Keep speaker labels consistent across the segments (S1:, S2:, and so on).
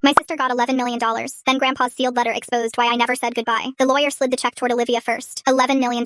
S1: My sister got $11 million. Then Grandpa's sealed letter exposed why I never said goodbye. The lawyer slid the check toward Olivia first. $11 million.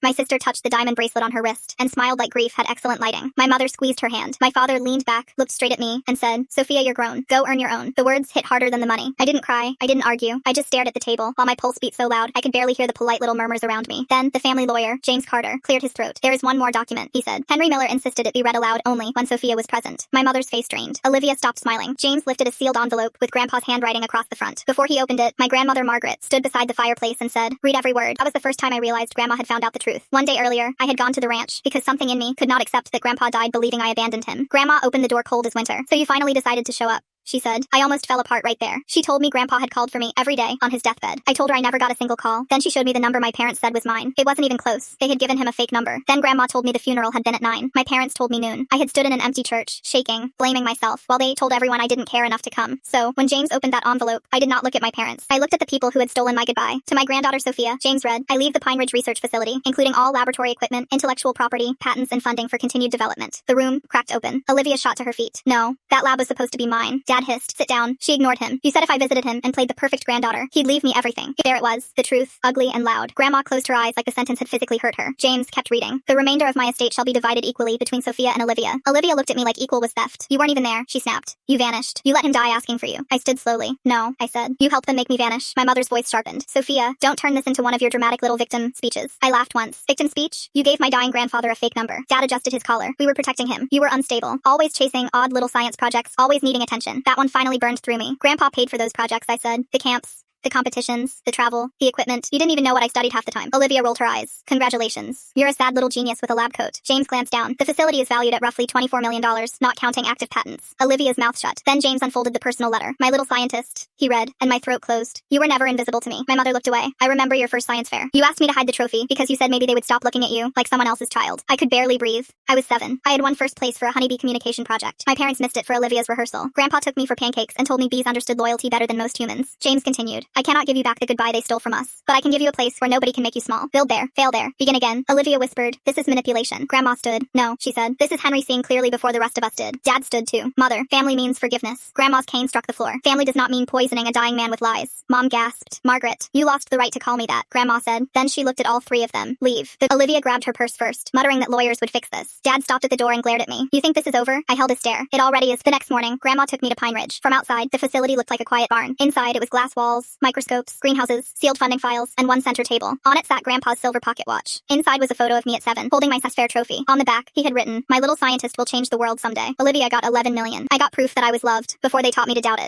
S1: My sister touched the diamond bracelet on her wrist and smiled like grief had excellent lighting. My mother squeezed her hand. My father leaned back, looked straight at me, and said, "Sophia, you're grown. Go earn your own." The words hit harder than the money. I didn't cry. I didn't argue. I just stared at the table while my pulse beat so loud I could barely hear the polite little murmurs around me. Then the family lawyer, James Carter, cleared his throat. "There is one more document," he said. Henry Miller insisted it be read aloud only when Sophia was present. My mother's face drained. Olivia stopped smiling. James lifted a sealed envelope with Grandpa's handwriting across the front. Before he opened it, my grandmother Margaret stood beside the fireplace and said, "Read every word." That was the first time I realized Grandma had found out the truth. One day earlier, I had gone to the ranch because something in me could not accept that Grandpa died believing I abandoned him. Grandma opened the door cold as winter. "So you finally decided to show up," she said. I almost fell apart right there. She told me Grandpa had called for me every day on his deathbed. I told her I never got a single call. Then she showed me the number my parents said was mine. It wasn't even close. They had given him a fake number. Then Grandma told me the funeral had been at 9. My parents told me noon. I had stood in an empty church, shaking, blaming myself, while they told everyone I didn't care enough to come. So, when James opened that envelope, I did not look at my parents. I looked at the people who had stolen my goodbye. To my granddaughter Sophia, James read, "I leave the Pine Ridge Research Facility, including all laboratory equipment, intellectual property, patents, and funding for continued development." The room cracked open. Olivia shot to her feet. "No, that lab was supposed to be mine." Dad hissed, "Sit down." She ignored him. "You said if I visited him and played the perfect granddaughter, he'd leave me everything." There it was, the truth, ugly and loud. Grandma closed her eyes like the sentence had physically hurt her. James kept reading. "The remainder of my estate shall be divided equally between Sophia and Olivia." Olivia looked at me like equal was theft. "You weren't even there," she snapped. "You vanished. You let him die asking for you." I stood slowly. "No," I said. "You helped them make me vanish." My mother's voice sharpened. "Sophia, don't turn this into one of your dramatic little victim speeches." I laughed once. "Victim speech? You gave my dying grandfather a fake number." Dad adjusted his collar. "We were protecting him. You were unstable. Always chasing odd little science projects, always needing attention." That one finally burned through me. "Grandpa paid for those projects," I said. "The camps, the competitions, the travel, the equipment. You didn't even know what I studied half the time." Olivia rolled her eyes. "Congratulations. You're a sad little genius with a lab coat." James glanced down. "The facility is valued at roughly $24 million, not counting active patents." Olivia's mouth shut. Then James unfolded the personal letter. "My little scientist," he read, and my throat closed. "You were never invisible to me." My mother looked away. "I remember your first science fair. You asked me to hide the trophy because you said maybe they would stop looking at you like someone else's child." I could barely breathe. I was 7. I had won first place for a honeybee communication project. My parents missed it for Olivia's rehearsal. Grandpa took me for pancakes and told me bees understood loyalty better than most humans. James continued, "I cannot give you back the goodbye they stole from us, but I can give you a place where nobody can make you small. Build there, fail there, begin again." Olivia whispered, "This is manipulation." Grandma stood. "No," she said. "This is Henry seeing clearly before the rest of us did." Dad stood too. "Mother, family means forgiveness." Grandma's cane struck the floor. "Family does not mean poisoning a dying man with lies." Mom gasped. "Margaret, you lost the right to call me that," Grandma said. Then she looked at all 3 of them. "Leave." Olivia grabbed her purse first, muttering that lawyers would fix this. Dad stopped at the door and glared at me. "You think this is over?" I held a stare. "It already is." The next morning, Grandma took me to Pine Ridge. From outside, the facility looked like a quiet barn. Inside, it was glass walls, microscopes, greenhouses, sealed funding files, and one center table. On it sat Grandpa's silver pocket watch. Inside was a photo of me at 7, holding my fair trophy. On the back, he had written, "My little scientist will change the world someday." Olivia got $11 million. I got proof that I was loved before they taught me to doubt it.